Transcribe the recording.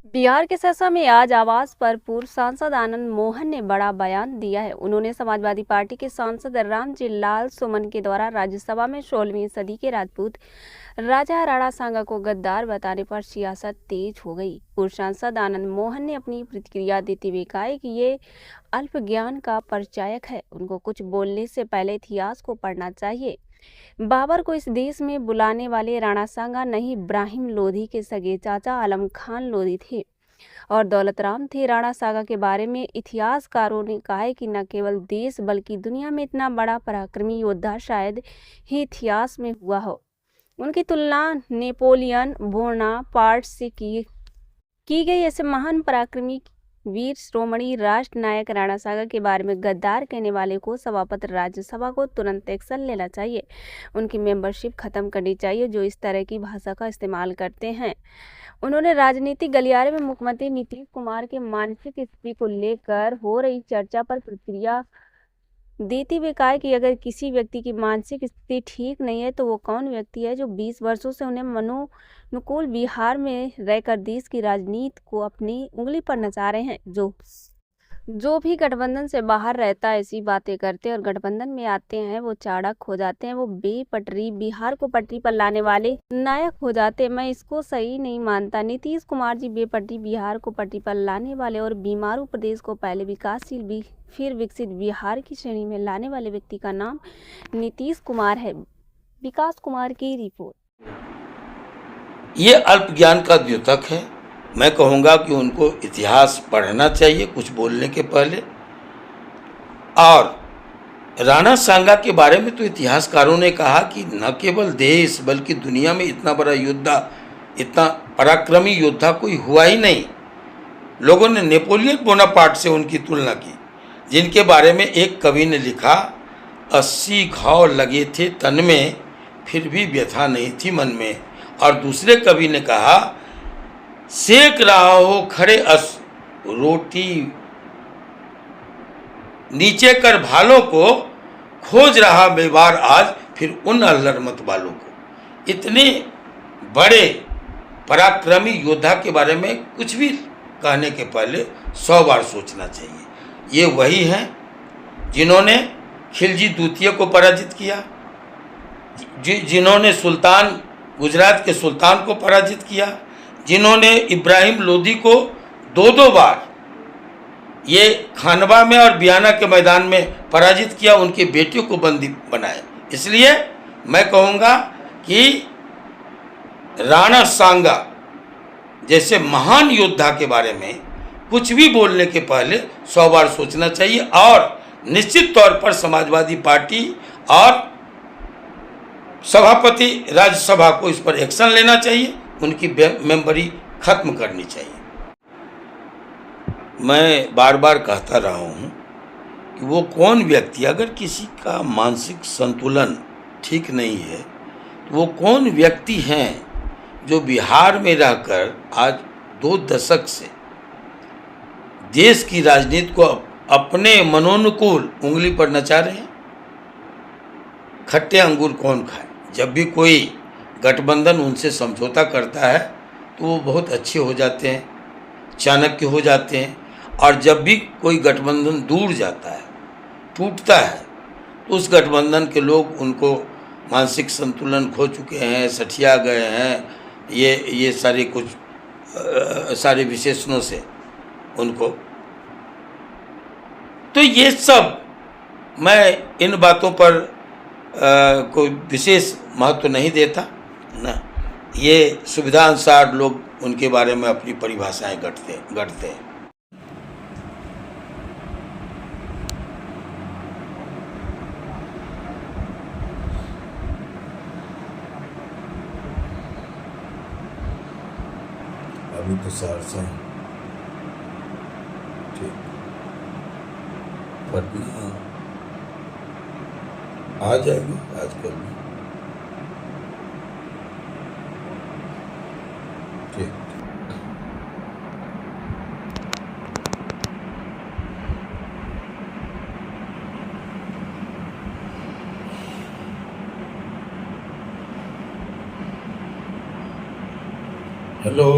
बिहार के सिरसा में आज आवास पर पूर्व सांसद आनंद मोहन ने बड़ा बयान दिया है। उन्होंने समाजवादी पार्टी के सांसद रामजी लाल सुमन के द्वारा राज्यसभा में 16वीं सदी के राजपूत राजा राणा सांगा को गद्दार बताने पर सियासत तेज हो गई। पूर्व सांसद आनंद मोहन ने अपनी प्रतिक्रिया देते हुए कहा कि ये अल्प ज्ञान का परिचायक है। उनको कुछ बोलने से पहले इतिहास को पढ़ना चाहिए। बाबर को इस देश में बुलाने वाले राणा सांगा नहीं, इब्राहिम लोधी के सगे चाचा आलम खान लोधी थे और दौलत राम थे। राणा सांगा के बारे में इतिहासकारों ने कहा है कि न केवल देश बल्कि दुनिया में इतना बड़ा पराक्रमी योद्धा शायद ही इतिहास में हुआ हो। उनकी तुलना नेपोलियन बोनापार्ट से की गई। ऐसे महान पराक्रमी वीर श्रोमणी राष्ट्र नायक राणा सांगा के बारे में गद्दार कहने वाले को सभापति राज्यसभा को तुरंत एक्शन लेना चाहिए। उनकी मेंबरशिप खत्म करनी चाहिए जो इस तरह की भाषा का इस्तेमाल करते हैं। उन्होंने राजनीतिक गलियारे में मुख्यमंत्री नीतीश कुमार के मानसिक स्थिति को लेकर हो रही चर्चा पर प्रतिक्रिया देते हुए कहा कि अगर किसी व्यक्ति की मानसिक स्थिति ठीक नहीं है तो वो कौन व्यक्ति है जो 20 वर्षों से उन्हें मनोनुकूल बिहार में रहकर देश की राजनीति को अपनी उंगली पर नचा रहे हैं। जो भी गठबंधन से बाहर रहता है ऐसी बातें करते हैं और गठबंधन में आते हैं वो चाणक्य हो जाते हैं। वो बेपटरी बिहार को पटरी पर लाने वाले नायक हो जाते हैं। मैं इसको सही नहीं मानता। नीतीश कुमार जी बेपटरी बिहार को पटरी पर लाने वाले और बीमारू प्रदेश को पहले विकासशील भी फिर विकसित बिहार की श्रेणी में लाने वाले व्यक्ति का नाम नीतीश कुमार है। विकास कुमार की रिपोर्ट। ये अल्प ज्ञान का द्योतक है। मैं कहूँगा कि उनको इतिहास पढ़ना चाहिए कुछ बोलने के पहले। और राणा सांगा के बारे में तो इतिहासकारों ने कहा कि न केवल देश बल्कि दुनिया में इतना बड़ा योद्धा, इतना पराक्रमी योद्धा कोई हुआ ही नहीं। लोगों ने नेपोलियन बोनापार्ट से उनकी तुलना की, जिनके बारे में एक कवि ने लिखा, 80 घाव लगे थे तन में फिर भी व्यथा नहीं थी मन में। और दूसरे कवि ने कहा, सेक रहा हो खड़े अस रोटी नीचे कर भालों को, खोज रहा बेवार आज फिर उन अल्लरमत वालों को। इतने बड़े पराक्रमी योद्धा के बारे में कुछ भी कहने के पहले 100 बार सोचना चाहिए। ये वही हैं जिन्होंने खिलजी द्वितीय को पराजित किया, जिन्होंने सुल्तान गुजरात के सुल्तान को पराजित किया, जिन्होंने इब्राहिम लोधी को 2-2 बार ये खानवा में और बियाना के मैदान में पराजित किया, उनकी बेटियों को बंदी बनाए। इसलिए मैं कहूँगा कि राणा सांगा जैसे महान योद्धा के बारे में कुछ भी बोलने के पहले 100 बार सोचना चाहिए। और निश्चित तौर पर समाजवादी पार्टी और सभापति राज्यसभा को इस पर एक्शन लेना चाहिए, उनकी मेंबरी खत्म करनी चाहिए। मैं बार बार कहता रहा हूँ कि वो कौन व्यक्ति, अगर किसी का मानसिक संतुलन ठीक नहीं है तो वो कौन व्यक्ति हैं जो बिहार में रहकर आज 2 दशक से देश की राजनीति को अपने मनोनुकूल उंगली पर नचा रहे हैं। खट्टे अंगूर कौन खाए। जब भी कोई गठबंधन उनसे समझौता करता है तो वो बहुत अच्छे हो जाते हैं, चाणक्य हो जाते हैं। और जब भी कोई गठबंधन दूर जाता है, टूटता है, तो उस गठबंधन के लोग उनको मानसिक संतुलन खो चुके हैं, सठिया गए हैं, ये सारे कुछ सारे विशेषणों से उनको। तो ये सब, मैं इन बातों पर कोई विशेष महत्व नहीं देता ना। ये सुविधा अनुसार लोग उनके बारे में अपनी परिभाषाएं गढ़ते हैं। अभी तो सहरसा ठीक, पटना आ जाएगी आजकल में। ठीक, हेलो।